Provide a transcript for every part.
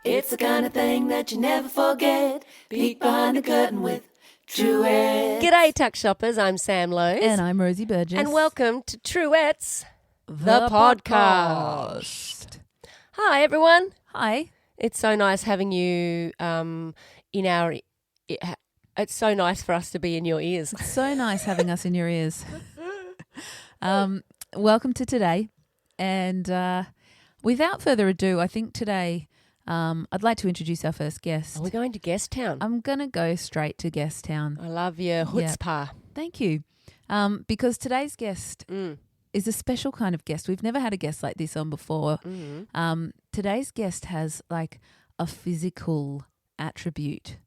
It's the kind of thing that you never forget. Peek behind the curtain with Truettes. G'day, tuck shoppers. I'm Sam Lowe's. And I'm Rosie Burgess. And welcome to Truettes, the podcast. Hi, everyone. Hi. It's so nice having you in our... It's so nice for us to be in your ears. So nice having us in your ears. Welcome to today. And without further ado, I think today I'd like to introduce our first guest. Are we going to Guest Town? I'm going to go straight to Guest Town. I love your chutzpah. Thank you. Because today's guest is a special kind of guest. We've never had a guest like this on before. Mm-hmm. Today's guest has like a physical attribute.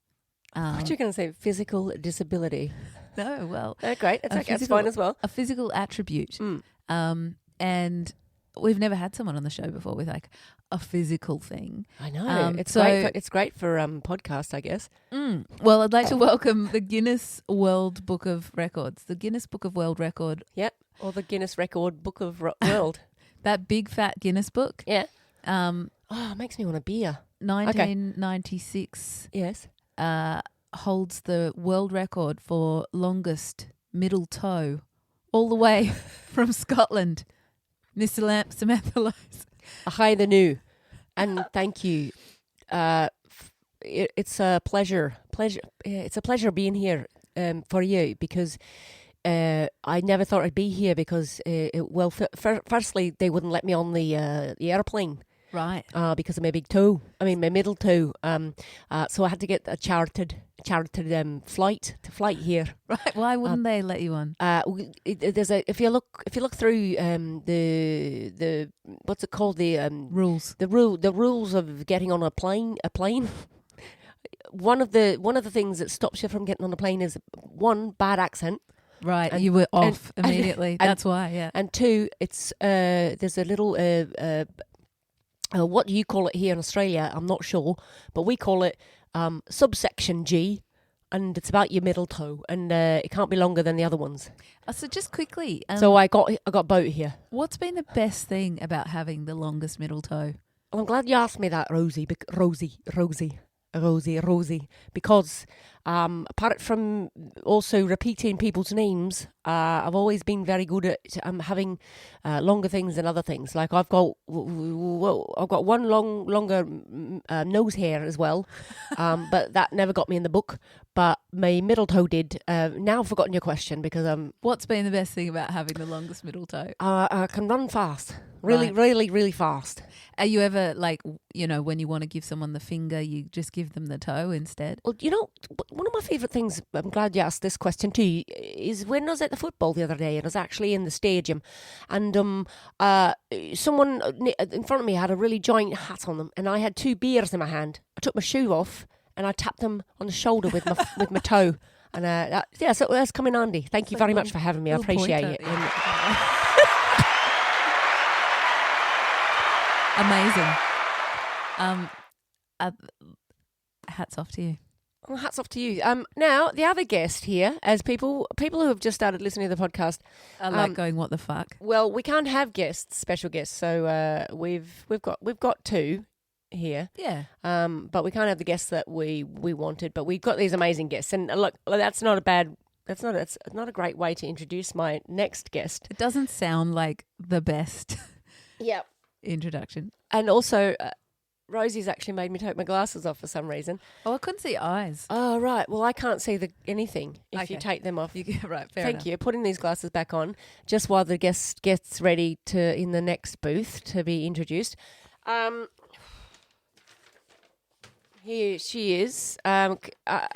I thought you were going to say physical disability. No, well. Oh, great. It's okay. That's fine as well. A physical attribute. And we've never had someone on the show before with like a physical thing. I know. It's great for podcasts, I guess. Well, I'd like to welcome the Guinness World Book of Records, the Guinness Book of World Record. Yep. Or the Guinness Record Book of World. That big fat Guinness book. Yeah. It makes me want a beer. 1996. Yes. Holds the world record for longest middle toe all the way from Scotland. Miss Samantha Lowe's. Hi, the new, and thank you. It's a pleasure. It's a pleasure being here for you because I never thought I'd be here because firstly they wouldn't let me on the airplane. Right. Because of my big toe. I mean, my middle toe. So I had to get a chartered flight here. Right. Why wouldn't they let you on? There's if you look through the what's it called, the Rules. the rules of getting on a plane. One of the things that stops you from getting on a plane is one, bad accent. Right. And you were off immediately. That's why. Yeah. And two, it's there's a little what do you call it here in Australia? I'm not sure, but we call it subsection G, and it's about your middle toe, and it can't be longer than the other ones. So just quickly, so I got boat here. What's been the best thing about having the longest middle toe? Well, I'm glad you asked me that, Rosie, because apart from also repeating people's names, I've always been very good at having longer things than other things. Like I've got one longer nose hair as well, but that never got me in the book. But my middle toe did. Now I've forgotten your question because what's been the best thing about having the longest middle toe? I can run fast. Really fast. Are you ever like, when you want to give someone the finger, you just give them the toe instead? Well, one of my favourite things, I'm glad you asked this question too, is when I was at the football the other day and I was actually in the stadium and someone in front of me had a really giant hat on them and I had two beers in my hand. I took my shoe off and I tapped them on the shoulder with my toe. And so that's come in handy. Thank you very much for having me. I appreciate it. Amazing. Hats off to you. Well, hats off to you. Now, the other guest here, as people who have just started listening to the podcast, I like going, what the fuck? Well, we can't have special guests, so we've got two here. Yeah. But we can't have the guests that we wanted. But we've got these amazing guests, and look, that's not a great way to introduce my next guest. It doesn't sound like the best. Yeah. Introduction. And also, Rosie's actually made me take my glasses off for some reason. Oh, I couldn't see eyes. Oh, right. Well, I can't see anything if you take them off. Right, fair Thank enough. you. Putting these glasses back on just while the guest gets ready in the next booth to be introduced. Here she is.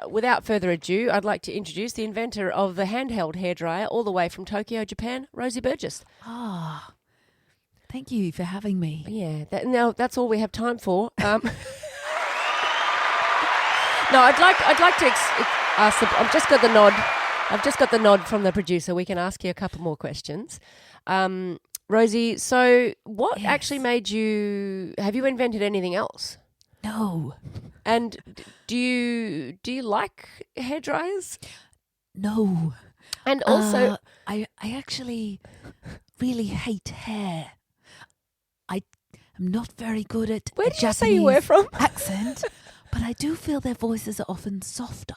Without further ado, I'd like to introduce the inventor of the handheld hairdryer all the way from Tokyo, Japan, Rosie Burgess. Ah. Thank you for having me. Yeah, that's all we have time for. No, I'd like to ask. I've just got the nod. I've just got the nod from the producer. We can ask you a couple more questions, Rosie. So, what actually made you? Have you invented anything else? No. And do you like hairdryers? No. And also, I actually really hate hair. I'm not very good at Where a did you say you were Japanese from? accent, but I do feel their voices are often softer.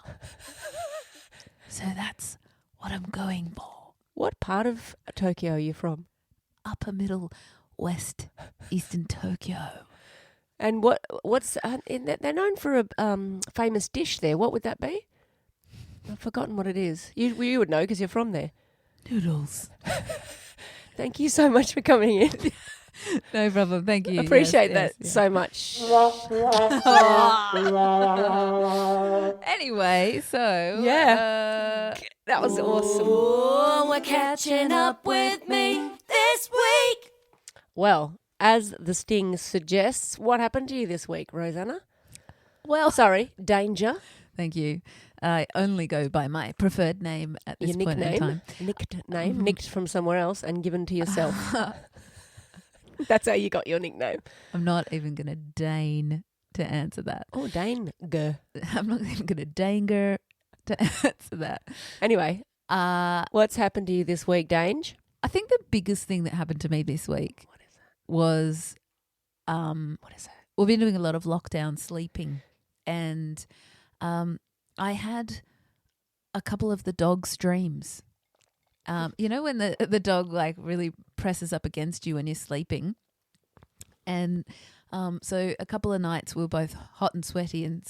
So that's what I'm going for. What part of Tokyo are you from? Upper middle west eastern Tokyo. And what's they're known for a famous dish there. What would that be? I've forgotten what it is. You would know because you're from there. Noodles. Thank you so much for coming in. No problem. Thank you. Appreciate Yes, that yes, so much. Anyway, so That was awesome. Oh, we're catching up with me this week. Well, as the sting suggests, what happened to you this week, Rosanna? well, Sorry, Danger. thank you. I only go by my preferred name at this Your point in time. Nickname, nicked from somewhere else and given to yourself. That's how you got your nickname. I'm not even going to deign to answer that. Oh, Danger. I'm not even going to danger to answer that. Anyway, I what's happened to you this week, Dange? think the biggest thing that happened to me this week was What is that? we've been doing a lot of lockdown sleeping, and I had a couple of the dog's dreams. You know when the dog like really presses up against you when you're sleeping, and so a couple of nights we were both hot and sweaty and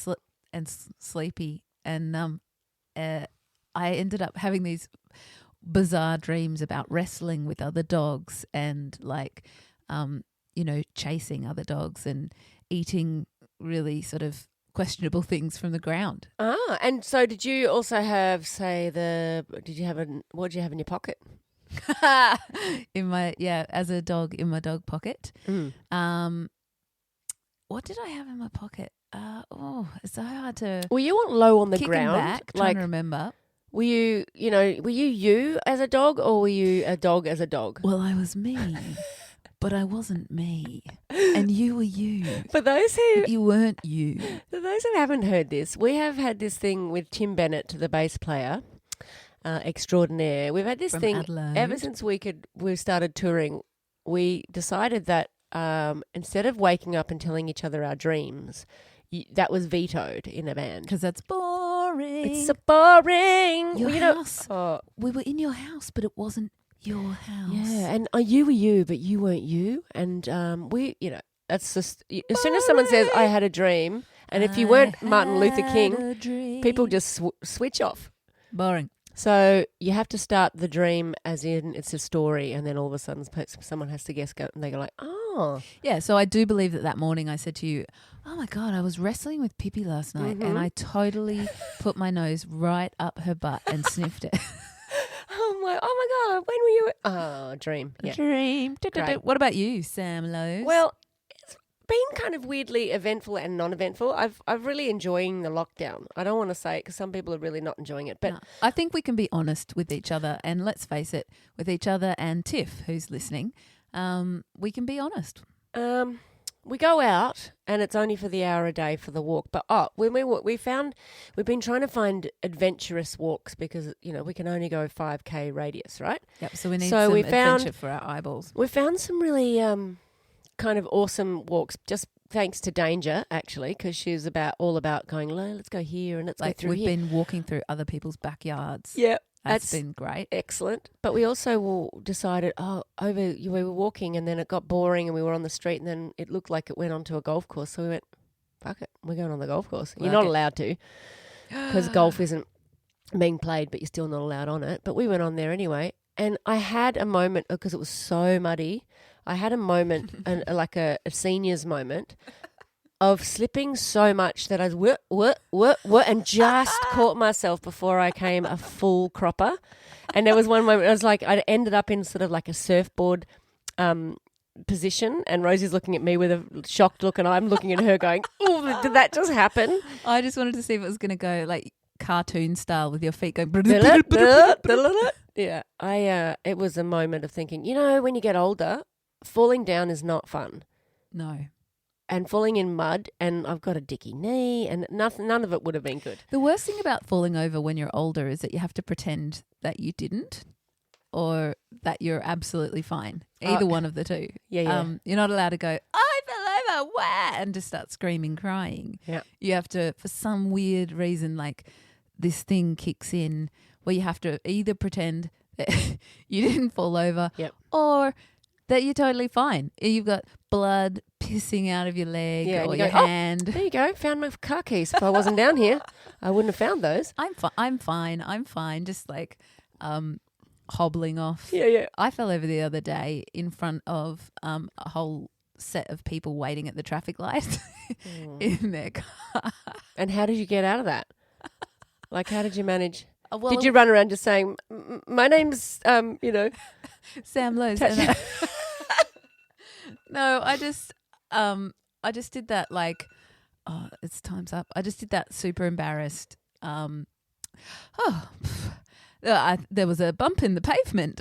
sleepy, and I ended up having these bizarre dreams about wrestling with other dogs and like chasing other dogs and eating really sort of questionable things from the ground. Ah, and so did you also have, what did you have in your pocket? As a dog in my dog pocket. Mm. What did I have in my pocket? It's so hard to Were you low on the kick ground? back, trying to remember. Were you as a dog, or were you a dog as a dog? Well, I was me, but I wasn't me, and you were you. For those But you weren't you. who haven't heard this, we have had this thing with Tim Bennett, the bass player extraordinaire. We've had this From thing Adelaide. ever since we started touring. We decided that instead of waking up and telling each other our dreams, that was vetoed in a band. Because that's boring. It's so boring. Your Well, house. Oh, We were in your house, but it wasn't your house. yeah, and you were you, but you weren't you. And that's just, as soon as someone says, I had a dream, and if you weren't Martin Luther King, people just switch off. Boring. So you have to start the dream as in it's a story, and then all of a sudden someone has to guess, and they go like, oh. Yeah, so I do believe that morning I said to you, oh my God, I was wrestling with Pippi last night, and I totally put my nose right up her butt and sniffed it. Oh my God, when were you? Oh, dream. Yeah. Dream. Great. What about you, Sam Lowe's? Well, it's been kind of weirdly eventful and non-eventful. I've really enjoying the lockdown. I don't want to say it because some people are really not enjoying it, but No, I think we can be honest with each other, and let's face it, with each other and Tiff, who's listening, we can be honest. we go out and it's only for the hour a day for the walk. But when we've been trying to find adventurous walks because we can only go 5K radius, right? Yep. So we need So some we found- adventure for our eyeballs. We found some really kind of awesome walks, just thanks to Danger actually, because she's all about going, let's go here and let's go Like through we've here. been walking through other people's backyards. Yeah. That's been great. Excellent. But we also decided, we were walking and then it got boring and we were on the street and then it looked like it went onto a golf course. So we went, fuck it, we're going on the golf course. You're not allowed to because golf isn't being played, but you're still not allowed on it. But we went on there anyway. And I had a moment, because it was so muddy, I had a moment, like a senior's moment, of slipping so much that I was and just caught myself before I came a full cropper. And there was one moment I was like, I ended up in sort of like a surfboard position, and Rosie's looking at me with a shocked look, and I'm looking at her going, "Oh, did that just happen?" I just wanted to see if it was going to go like cartoon style with your feet going. Yeah, it was a moment of thinking, when you get older, falling down is not fun. No. And falling in mud, and I've got a dicky knee, and none of it would have been good. The worst thing about falling over when you're older is that you have to pretend that you didn't. or that you're absolutely fine. Either one of the two. Yeah. You're not allowed to go, I fell over, wah, and just start screaming, crying. Yeah. You have to, for some weird reason, like this thing kicks in where you have to either pretend that you didn't fall over or that you're totally fine. You've got blood pissing out of your leg or your hand. There you go. Found my car keys. If I wasn't down here, I wouldn't have found those. I'm fine. Just like hobbling off. Yeah. I fell over the other day in front of a whole set of people waiting at the traffic light in their car. And how did you get out of that? Like, how did you manage? Well, did you run around just saying, my name's, Sam Lowe's? No, I just did that like, it's time's up. I just did that super embarrassed. There was a bump in the pavement.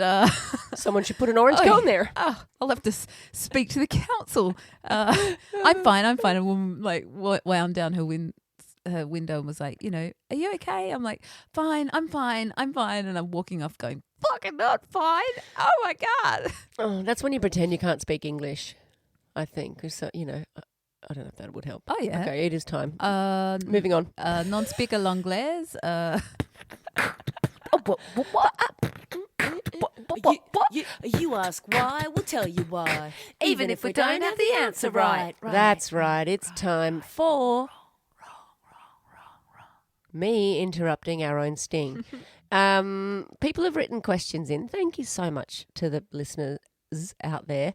Someone should put an orange cone there. I'll have to speak to the council. I'm fine. A woman like wound down her window and was like, are you okay? I'm like, fine. I'm fine. And I'm walking off going, fucking not fine. Oh my God. Oh, that's when you pretend you can't speak English, I think. So, I don't know if that would help. Oh yeah. Okay, it is time. Moving on. Non-speaker l'anglaise. You ask why, we'll tell you why. Even if we don't have the answer right. That's right. It's time for me interrupting our own sting. People have written questions in. Thank you so much to the listeners out there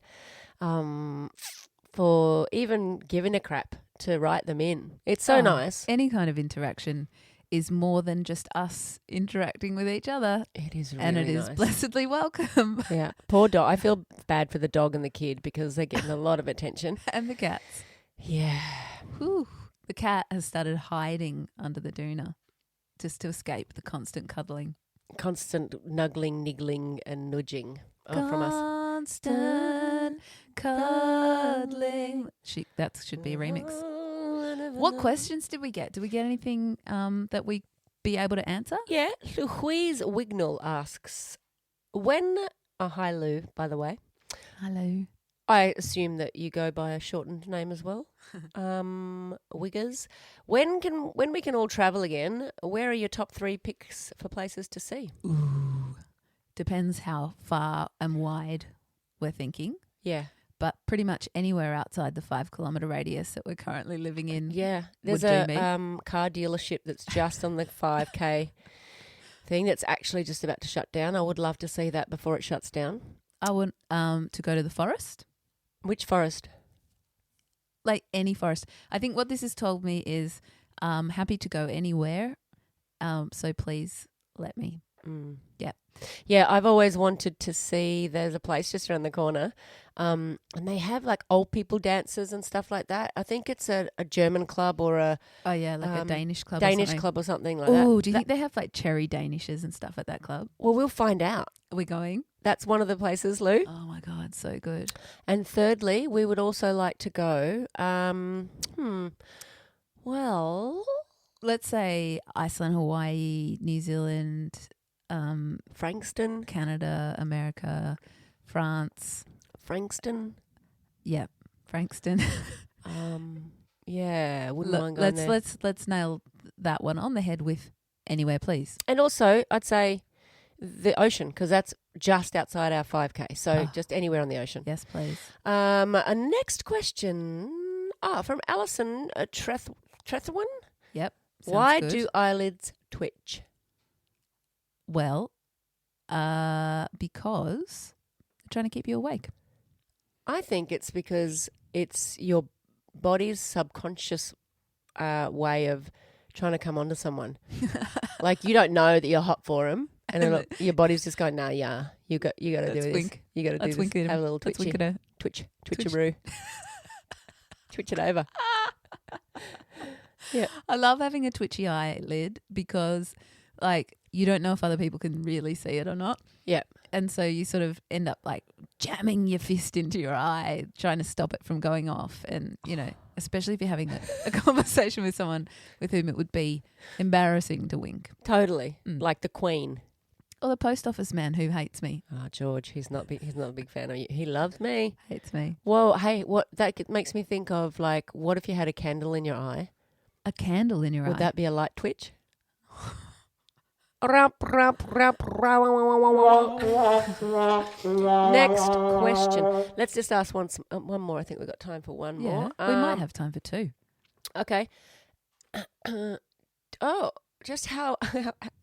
for even giving a crap to write them in. It's so nice. Any kind of interaction is more than just us interacting with each other. It is really and it nice. is blessedly welcome. Yeah. Poor dog. I feel bad for the dog and the kid because they're getting a lot of attention. And the cats. Yeah. Whew. The cat has started hiding under the doona just to escape the constant cuddling. Constant nuggling, niggling and nudging from us. Constant cuddling. That should be a remix. What questions did we get? Did we get anything that we be able to answer? Yeah. Louise Wignall asks, hi Lou, by the way. Hello. I assume that you go by a shortened name as well. Wiggers. When we can all travel again, where are your top 3 picks for places to see? Ooh. Depends how far and wide we're thinking. Yeah. But pretty much anywhere outside the 5 kilometre radius that we're currently living in. Yeah. There's a car dealership that's just on the 5K thing that's actually just about to shut down. I would love to see that before it shuts down. I want to go to the forest. Which forest? Like any forest. I think what this has told me is happy to go anywhere. So please let me. Yeah. Yeah, I've always wanted to see, there's a place just around the corner and they have like old people dances and stuff like that. I think it's a German club or a... Oh, yeah, like a Danish club or something like that. Oh, do you think they have like cherry Danishes and stuff at that club? Well, we'll find out. Are we going? That's one of the places, Lou. Oh, my God, so good. And thirdly, we would also like to go, well... Let's say Iceland, Hawaii, New Zealand... Frankston, Canada, America, France, Frankston. Yep, Frankston. Yeah, wouldn't mind going there. Let's nail that one on the head with anywhere, please. And also, I'd say the ocean because that's just outside our 5K. So just anywhere on the ocean. Yes, please. A next question. From Alison Trethewin. Yep. Why good. do eyelids twitch? Well, because they're trying to keep you awake. I think it's because it's your body's subconscious way of trying to come onto someone. Like you don't know that you're hot for them, and then your body's just going, "Nah, yeah, you got to do this. You got to do this. Have a little twitchy, twitcheroo, twitch it over." Yeah, I love having a twitchy eyelid because, like, you don't know if other people can really see it or not. Yeah. And so you sort of end up like jamming your fist into your eye, trying to stop it from going off. And, especially if you're having a conversation with someone with whom it would be embarrassing to wink. Totally. Like the Queen. Or the post office man who hates me. Oh, George, he's not a big fan of you. He loves me. Hates me. Well, hey, makes me think of, like, what if you had a candle in your eye? A candle in your eye. Would that be a light twitch? Next question. Let's just ask one more. I think we've got time for one more. We might have time for two. Okay. Just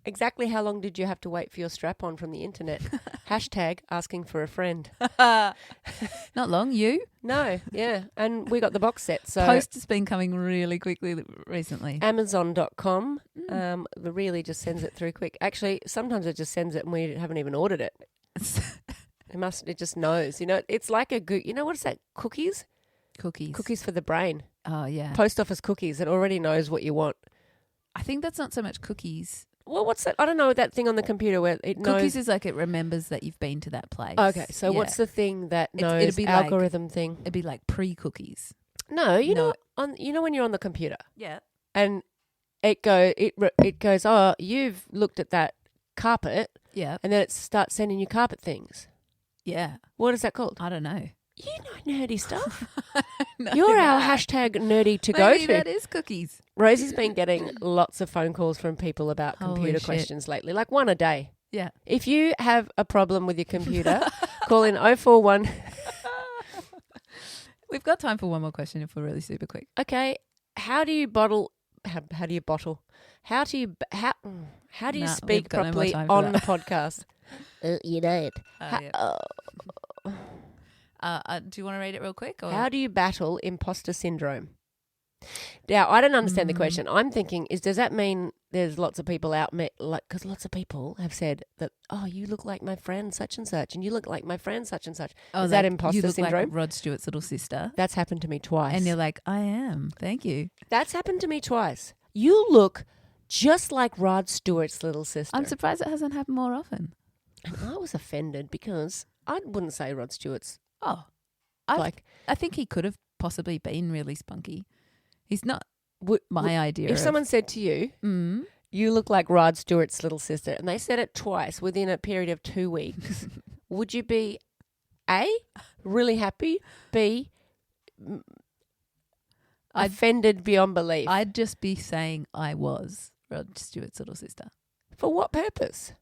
exactly how long did you have to wait for your strap-on from the internet? Hashtag asking for a friend. Not long. You? No, yeah. And we got the box set. So Post has been coming really quickly recently. Amazon.com really just sends it through quick. Actually, sometimes it just sends it and we haven't even ordered it. It just knows. You know, it's like you know what is that? Cookies? Cookies for the brain. Oh, yeah. Post office cookies. It already knows what you want. I think that's not so much cookies. Well, what's that? I don't know, that thing on the computer where it knows. Cookies is like it remembers that you've been to that place. Okay, so what's the thing that knows? It'd be algorithm thing. It'd be like pre-cookies. No, you know when you're on the computer. Yeah. And it goes, oh, you've looked at that carpet. Yeah. And then it starts sending you carpet things. Yeah. What is that called? I don't know. You know nerdy stuff. No, You're our hashtag nerdy to go to. That is cookies. Rosie's been getting lots of phone calls from people about Holy computer shit. questions lately, like one a day. Yeah. If you have a problem with your computer, call in 041. We've got time for one more question if we're really super quick. Okay, how do you speak properly on the podcast? You know it. Do you want to read it real quick? Or? How do you battle imposter syndrome? Now, I don't understand the question. I'm thinking, does that mean there's lots of people out, because lots of people have said that, oh, you look like my friend such and such, and you look like my friend such and such. Oh, is that imposter you look syndrome? like Rod Stewart's little sister. That's happened to me twice. And you're like, I am. Thank you. That's happened to me twice. You look just like Rod Stewart's little sister. I'm surprised it hasn't happened more often. And I was offended because I wouldn't say Rod Stewart's. Oh, I think he could have possibly been really spunky. He's not my idea. If someone said to you, you look like Rod Stewart's little sister, and they said it twice within a period of 2 weeks, would you be A, really happy, B, offended beyond belief? I'd just be saying I was Rod Stewart's little sister. For what purpose?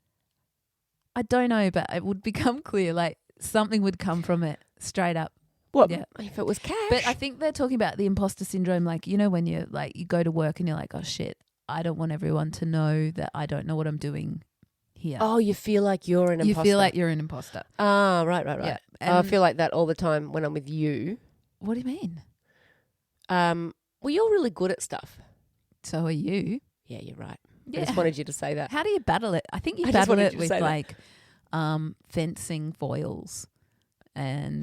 I don't know, but it would become clear, like something would come from it straight up. What Yeah. if it was cash? But I think they're talking about the imposter syndrome, like, you know, when you go to work and you're like, oh shit, I don't want everyone to know that I don't know what I'm doing here. Oh, you feel like you're an imposter. You feel like you're an imposter. Ah, right. Yeah. I feel like that all the time when I'm with you. What do you mean? Well, you're really good at stuff. So are you. Yeah, you're right. Yeah. I just wanted you to say that. How do you battle it? I think you I just battle wanted it you to with say that. like fencing foils and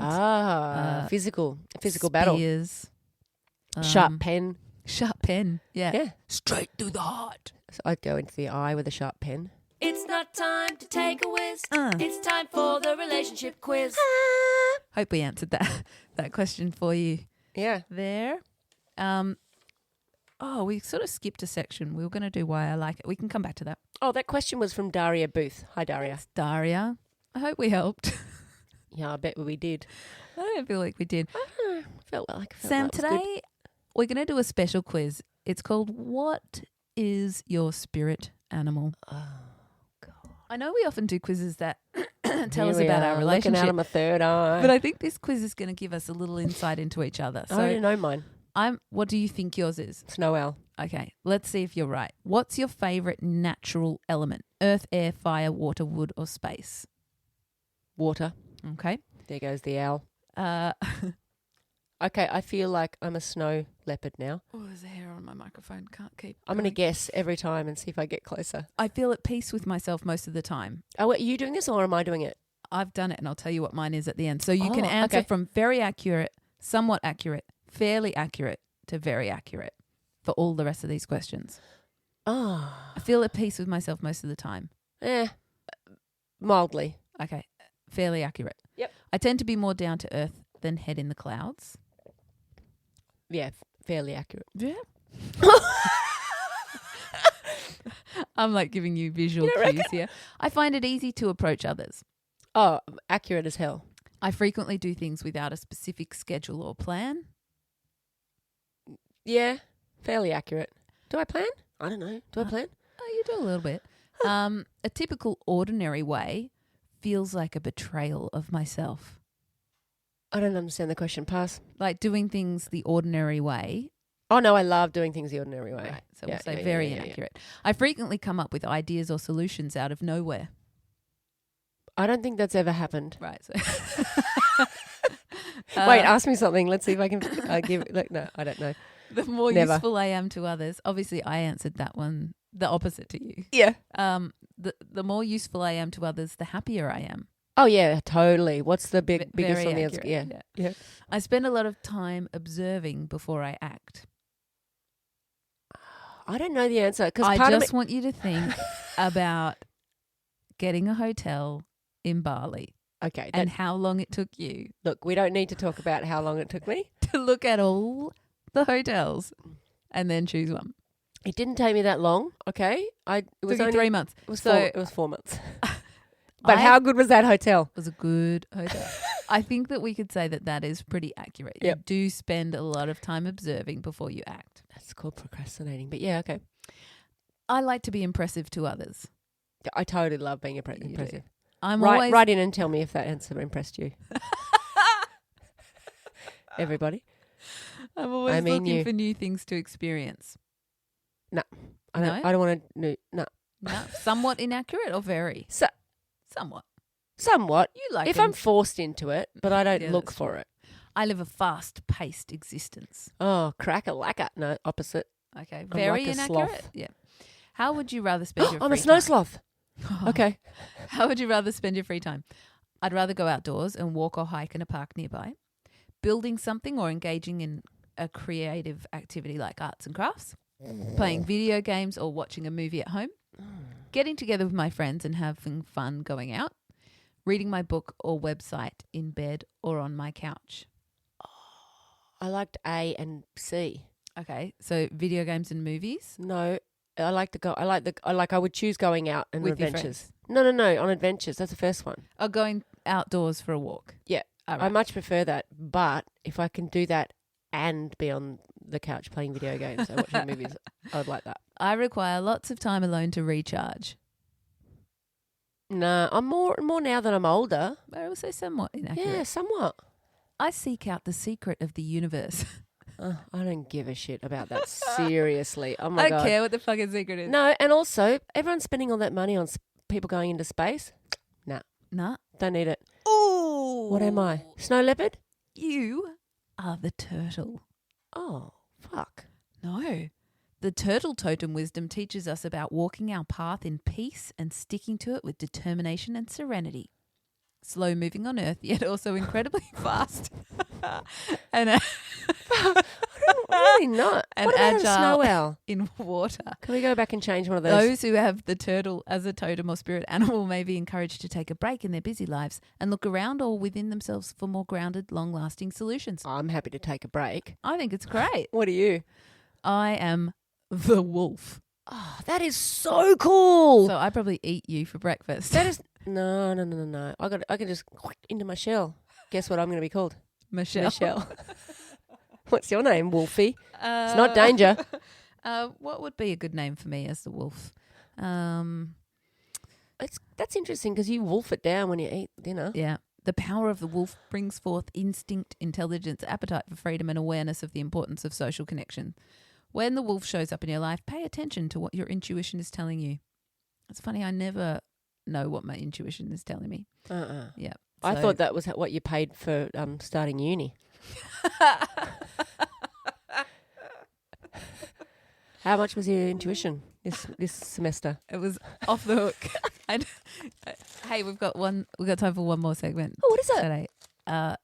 physical battle. spears, Sharp pen. Sharp pen. Yeah. Yeah. Straight through the heart. So I'd go into the eye with a sharp pen. It's not time to take a whiz. It's time for the relationship quiz. Hope we answered that question for you Yeah. there. We sort of skipped a section. We were going to do why I like it. We can come back to that. Oh, that question was from Daria Booth. Hi, Daria. Thanks, Daria. I hope we helped. Yeah, I bet we did. I don't feel like we did. Felt like Sam, that was good. today we're going to do a special quiz. It's called What is Your Spirit Animal? Oh, God. I know we often do quizzes that tell Here us we about are, our looking relationship. out of my third eye. But I think this quiz is going to give us a little insight into each other. I already So know mine. what do you think yours is? Snow owl. Okay, let's see if you're right. What's your favourite natural element? Earth, air, fire, water, wood, or space? Water. Okay. There goes the owl. Okay, I feel like I'm a snow leopard now. Oh, there's a hair on my microphone. Can't keep. I'm going to guess every time and see if I get closer. I feel at peace with myself most of the time. Oh, wait, are you doing this or am I doing it? I've done it and I'll tell you what mine is at the end. So you can Oh, answer okay. from very accurate, somewhat accurate, fairly accurate to very accurate for all the rest of these questions. Oh, I feel at peace with myself most of the time. mildly. Okay, fairly accurate. Yep. I tend to be more down to earth than head in the clouds. Yeah, fairly accurate. Yeah. I'm like giving you visual cues here. I find it easy to approach others. Oh, accurate as hell. I frequently do things without a specific schedule or plan. Yeah, fairly accurate. Do I plan? I don't know. Do I plan? Oh, you do a little bit. A typical ordinary way feels like a betrayal of myself. I don't understand the question. Pass. Like doing things the ordinary way. Oh, no, I love doing things the ordinary way. Right, so we'll say very inaccurate. I frequently come up with ideas or solutions out of nowhere. I don't think that's ever happened. Right. So Wait, ask me something. Let's see if I can give. Like, no, I don't know. The more Never. useful I am to others. Obviously, I answered that one the opposite to you. Yeah. The more useful I am to others, the happier I am. Oh, yeah, totally. What's the biggest Very on the accurate, outside? Yeah. I spend a lot of time observing before I act. I don't know the answer because I part just of want you to think about getting a hotel in Bali okay. and how long it took you Look, we don't need to talk about how long it took me. to look at all the hotels and then choose one. It didn't take me that long. Okay, it was Took you only 3 months. It was So- four. It was 4 months. But how good was that hotel? It was a good hotel. I think that we could say that is pretty accurate. Yep. You do spend a lot of time observing before you act. That's called procrastinating. But yeah, okay. I like to be impressive to others. I totally love being You do. impressive. I'm Write, always write in and tell me if that answer impressed you. Everybody. I'm always I mean looking you. for new things to experience. I don't want to. No. No, somewhat inaccurate or very? So, Somewhat. somewhat. You like If them. I'm forced into it, but I don't Yeah, look that's for it. I live a fast-paced existence. Oh, crack-a-lacka. No, opposite. Okay, I'm very like a inaccurate. sloth. Yeah. How would you rather spend your I'm free a snow time? sloth. Okay. How would you rather spend your free time? I'd rather go outdoors and walk or hike in a park nearby, building something or engaging in a creative activity like arts and crafts, playing video games or watching a movie at home, getting together with my friends and having fun going out, reading my book or website in bed or on my couch. I liked A and C. Okay, so video games and movies. No, I like to go. I would choose going out and With your adventures. No, on adventures. That's the first one. Or going outdoors for a walk. Yeah, All I right. much prefer that. But if I can do that and be on the couch playing video games and watching movies, I would like that. I require lots of time alone to recharge. No, I'm more now that I'm older. But I would say somewhat inaccurate. Yeah, somewhat. I seek out the secret of the universe. I don't give a shit about that. Seriously. Oh I my don't God. care what the fucking secret is. No, and also everyone's spending all that money on people going into space. Nah. Don't need it. Ooh. What am I? Snow leopard? You are the turtle. Oh, fuck. No. The turtle totem wisdom teaches us about walking our path in peace and sticking to it with determination and serenity. Slow moving on earth, yet also incredibly fast. and Really not. And what about a agile. snow owl? in water. Can we go back and change one of those? Those who have the turtle as a totem or spirit animal may be encouraged to take a break in their busy lives and look around or within themselves for more grounded, long-lasting solutions. I'm happy to take a break. I think it's great. What are you? I am the wolf. Oh, that is so cool. So I probably eat you for breakfast. that is no. I can just into my shell. Guess what I'm going to be called? Michelle. Michelle. What's your name, Wolfie? It's not danger. What would be a good name for me as the wolf? That's interesting because you wolf it down when you eat dinner. Yeah. The power of the wolf brings forth instinct, intelligence, appetite for freedom, and awareness of the importance of social connection. When the wolf shows up in your life, pay attention to what your intuition is telling you. It's funny, I never know what my intuition is telling me. Yeah. I So- thought that was what you paid for starting uni. How much was your intuition this semester? It was off the hook. Hey, we've got time for one more segment. Oh, what is it? Today.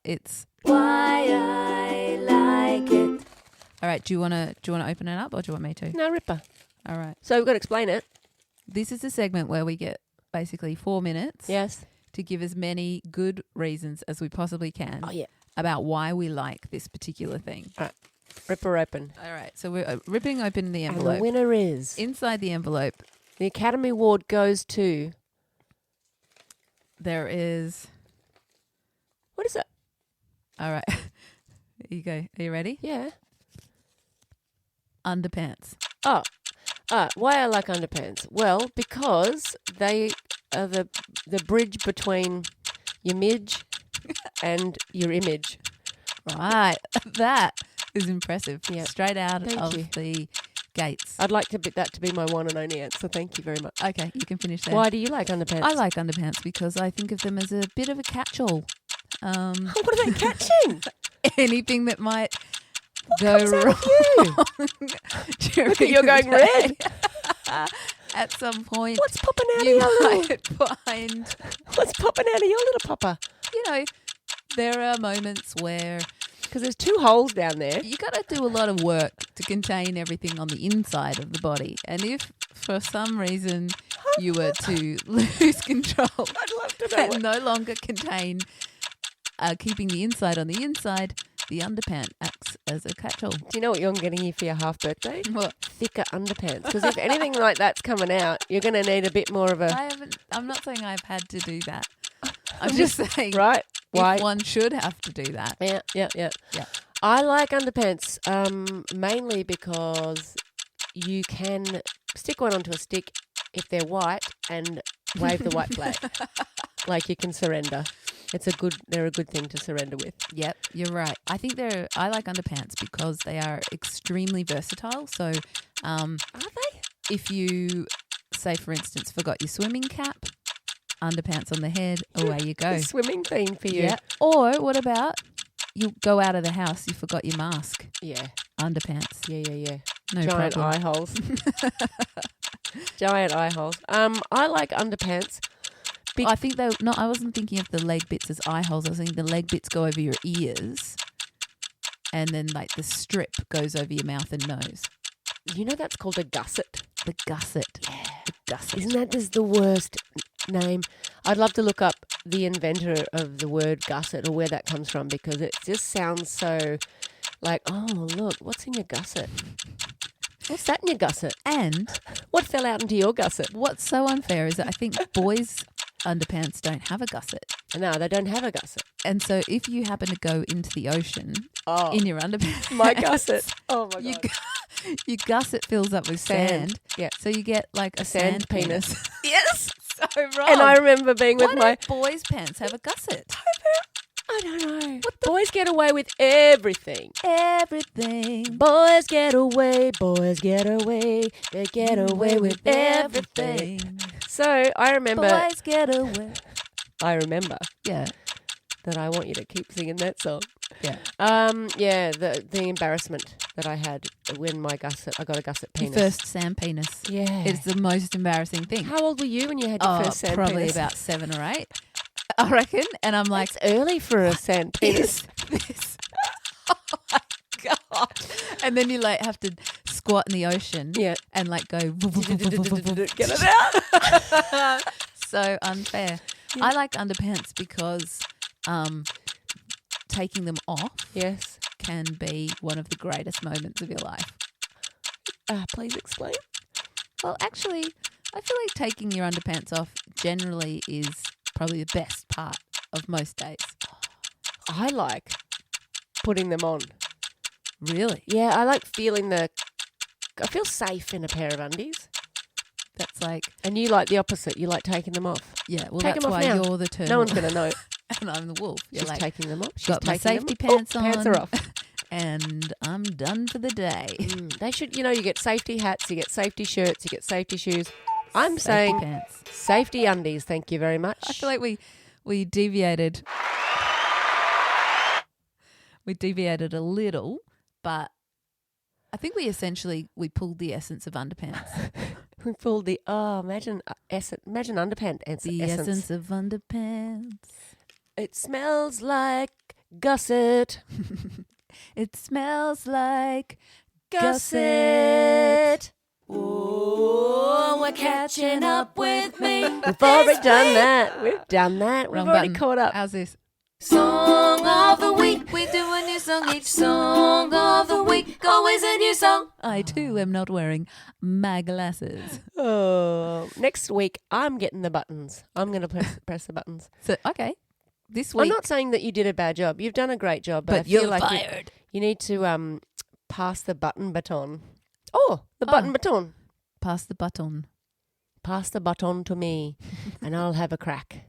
It's Why I like it. all right. Do you want to open it up, or do you want me to? No, Ripper. All right. So we've got to explain it. This is a segment where we get basically 4 minutes Yes. to give as many good reasons as we possibly can Oh, yeah. about why we like this particular thing. Ripper open. All right. So we're ripping open the And envelope. the winner is... Inside the envelope The Academy Award goes to... There is... What is it? All right. Here you go. Are you ready? Yeah. Underpants. Oh, why I like underpants? Well, because they are the bridge between your midge and your image. Right. That is impressive. Yeah. Straight out Thank of you. the gates. I'd like that to be my one and only answer. Thank you very much. Okay, you can finish there. Why do you like underpants? I like underpants because I think of them as a bit of a catch-all. What are they catching? Anything that might comes go out wrong. of you? during Look at you're the going day. red. At some point, What's popping out of you your little? might find, What's popping out of your little popper? there are moments where Because there's 2 holes down there. you got to do a lot of work to contain everything on the inside of the body. And if for some reason you were to lose control I'd love to know. and no longer contain keeping the inside on the inside, the underpant acts as a catch-all. Do you know what you're getting here for your half birthday? What? Thicker underpants. Because if anything like that's coming out, you're going to need a bit more of a... I'm not saying I've had to do that. I'm just saying Right? Why? if one should have to do that. Yeah. Yeah. I like underpants mainly because you can stick one onto a stick if they're white and wave the white flag. Like you can surrender. They're a good thing to surrender with. Yep, you're right. I think I like underpants because they are extremely versatile. So, Are they? if you, say for instance, forgot your swimming cap, underpants on the head, away you go. The swimming theme for you. Yeah. Or what about you go out of the house, you forgot your mask, Yeah. underpants. Yeah. No Giant problem. eye holes. Giant eye holes. I like underpants. I think I wasn't thinking of the leg bits as eye holes. I was thinking the leg bits go over your ears, and then like the strip goes over your mouth and nose. You know that's called a gusset. The gusset. Yeah. The gusset. Isn't that just the worst name? I'd love to look up the inventor of the word gusset or where that comes from because it just sounds so like, oh, look, what's in your gusset? What's that in your gusset? And What fell out into your gusset? what's so unfair is that I think boys' underpants don't have a gusset. No, they don't have a gusset. And so if you happen to go into the ocean in your underpants, My gusset. Oh, my God. your gusset fills up with sand. Yeah. So you get like a Sand penis. Yes. So wrong. And I remember being with Why don't boys' pants have a gusset? I don't know. Boys get away with everything. Everything. Boys get away. They get away with everything. So I remember. Boys get away. I remember Yeah. that I want you to keep singing that song. Yeah. Yeah, the embarrassment that I had when I got a gusset Your penis. first sand penis. Yeah. It's the most embarrassing thing. How old were you when you had your first sand probably penis? about 7 or 8, I reckon. And I'm like, It's early for a sand penis. this? Oh my God. And then you like have to squat in the ocean Yeah. and like go Get it out. so unfair. Yeah. I like underpants because taking them off Yes. can be one of the greatest moments of your life. Please explain. Well, actually, I feel like taking your underpants off generally is probably the best part of most days. I like putting them on. Really? Yeah, I like feeling I feel safe in a pair of undies. That's like, And you like the opposite. You like taking them off. yeah, well, Take that's them off why now. you're the turtle. No one's going to know. And I'm the wolf. You're She's like, taking them off. She's got my taking safety them off. pants Oh, on. Pants are off. and I'm done for the day. They should, you get safety hats, you get safety shirts, you get safety shoes. I'm Safety saying pants. safety undies. Thank you very much. I feel like we deviated. We deviated a little, but I think we pulled the essence of underpants. we pulled the imagine underpants The essence of underpants. It smells like gusset. It smells like Gusset. Oh, we're catching up with me. We've already done that. We've done that. We've Wrong already button. caught up. How's this? Song of the week. We do a new song each song of the week. Always a new song. I too am not wearing my glasses. Oh, next week I'm getting the buttons. I'm going to press the buttons. So, okay. This I'm week. not saying that you did a bad job. You've done a great job, but I But feel you're like fired. you need to pass the button baton. Oh, the button baton. Pass the baton. Pass the baton to me, and I'll have a crack.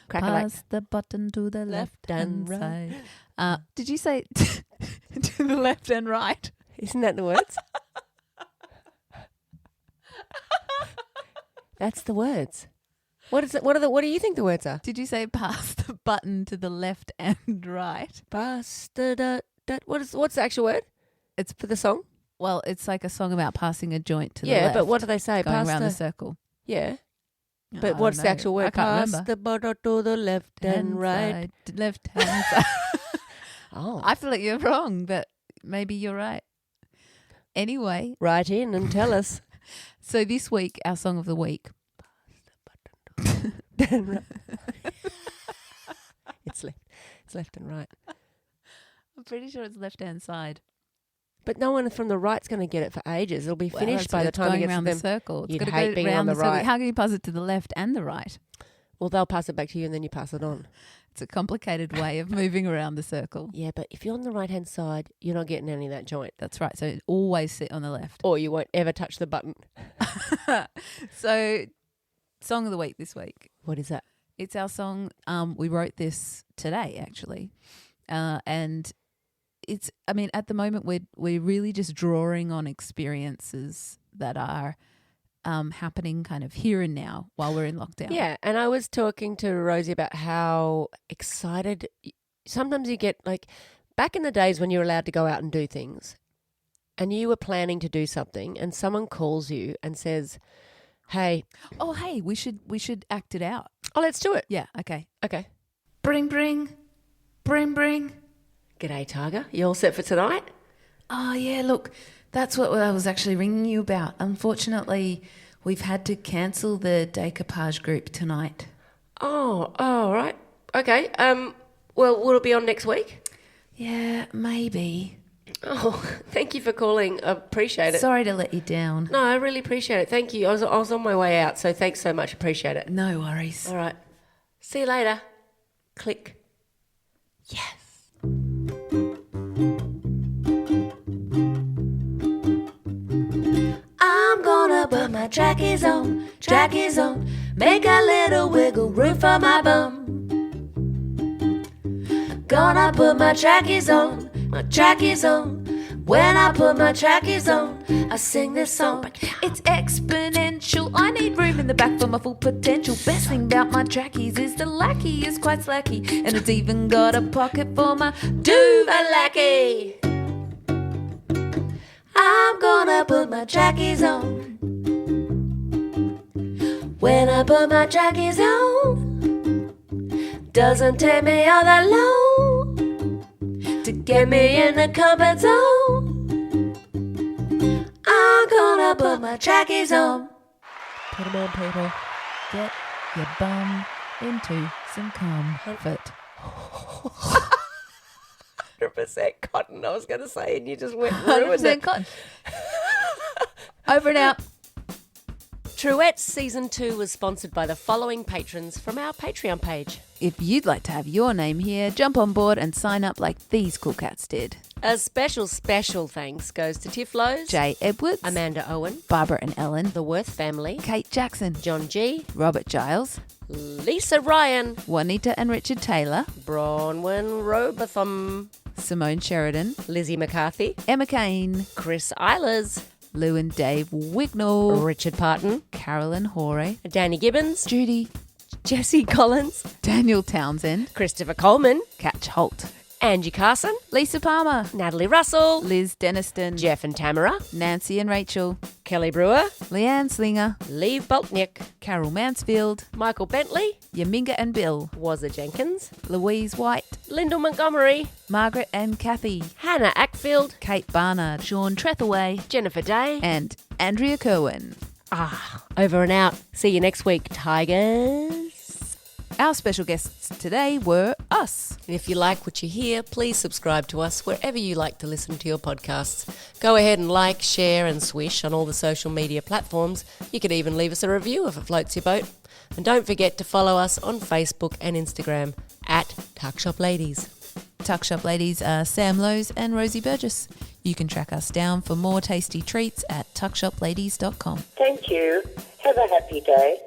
Pass the button to the left and and right. Did you say to the left and right? Isn't that the words? That's the words. What is it? What do you think the words are? Did you say pass the button to the left and right? Pass the what's the actual word? It's For the song? Well, it's like a song about passing a joint to the Yeah, left. but what do they say? Going Pass around the the circle. yeah. I But don't what's the know. actual word? I can't Pass remember. the button to the left and right. Side, left hand side. Oh, I feel like you're wrong, but maybe you're right. Anyway, write in and tell us. so this week, our song of the week. It's left and right. I'm pretty sure it's left hand side. But no one from the right's going to get it for ages. It'll be Well, finished that's by what the it's time it going gets to around them. the circle. It's You'd got to hate go being round on the circle. right. How can you pass it to the left and the right? Well, they'll pass it back to you and then you pass it on. It's a complicated way of moving around the circle. Yeah, but if you're on the right-hand side, you're not getting any of that joint. That's right. So always sit on the left. Or you won't ever touch the button. So, song of the week this week. What is that? It's our song. We wrote this today, actually, and it's. I mean, at the moment, we're really just drawing on experiences that are happening kind of here and now while we're in lockdown. Yeah, and I was talking to Rosie about how excited sometimes you get, like, back in the days when you were allowed to go out and do things and you were planning to do something and someone calls you and says, hey, Oh, hey, we should act it out. oh, let's do it. Yeah. Okay. Okay. Bring, bring, bring, bring. G'day, Tiger. You all set for tonight? Oh, yeah, look, that's what I was actually ringing you about. Unfortunately, we've had to cancel the decoupage group tonight. Oh, all right. Okay. Well, will it be on next week? Yeah, maybe. Oh, thank you for calling. I appreciate it. Sorry to let you down. No, I really appreciate it. Thank you. I was on my way out, so thanks so much. Appreciate it. No worries. All right. See you later. Click. Yes. I'm gonna put my trackies on, make a little wiggle room for my bum. Gonna put my trackies on. When I put my trackies on, I sing this song. It's exponential. I need room in the back for my full potential. Best thing about my trackies is the lackey is quite slacky, and it's even got a pocket for my do-a-lackey. I'm gonna put my trackies on. When I put my trackies on, doesn't take me all that long to get me in the comfort zone. I'm gonna put my trackies on. Put 'em on, people. Get your bum into some comfort. 100% cotton, I was going to say, and you just went and ruined 100% it. cotton. Over and out. Truettes Season 2 was sponsored by the following patrons from our Patreon page. If you'd like to have your name here, jump on board and sign up like these cool cats did. A special thanks goes to Tiff Lowe's, Jay Edwards, Amanda Owen, Barbara and Ellen, the Worth family, Kate Jackson, John G, Robert Giles, Lisa Ryan, Juanita and Richard Taylor, Bronwyn Robotham, Simone Sheridan, Lizzie McCarthy, Emma Kane, Chris Eilers, Lou and Dave Wignall, Richard Parton, Carolyn Hoare, Danny Gibbons, Judy, Jesse Collins, Daniel Townsend, Christopher Coleman, Catch Holt, Angie Carson, Lisa Palmer, Natalie Russell, Liz Deniston, Jeff and Tamara, Nancy and Rachel, Kelly Brewer, Leanne Slinger, Lee Boltnick, Carol Mansfield, Michael Bentley, Yaminga and Bill, Wazza Jenkins, Louise White, Lyndall Montgomery, Margaret and Kathy, Hannah Ackfield, Kate Barnard, Sean Trethaway, Jennifer Day, and Andrea Kerwin. over and out. See you next week, Tigers. Our special guests today were us. And if you like what you hear, please subscribe to us wherever you like to listen to your podcasts. Go ahead and like, share and swish on all the social media platforms. You could even leave us a review if it floats your boat. And don't forget to follow us on Facebook and Instagram at Tuck Shop Ladies. Tuck Shop Ladies are Sam Lowe's and Rosie Burgess. You can track us down for more tasty treats at tuckshopladies.com. Thank you. Have a happy day.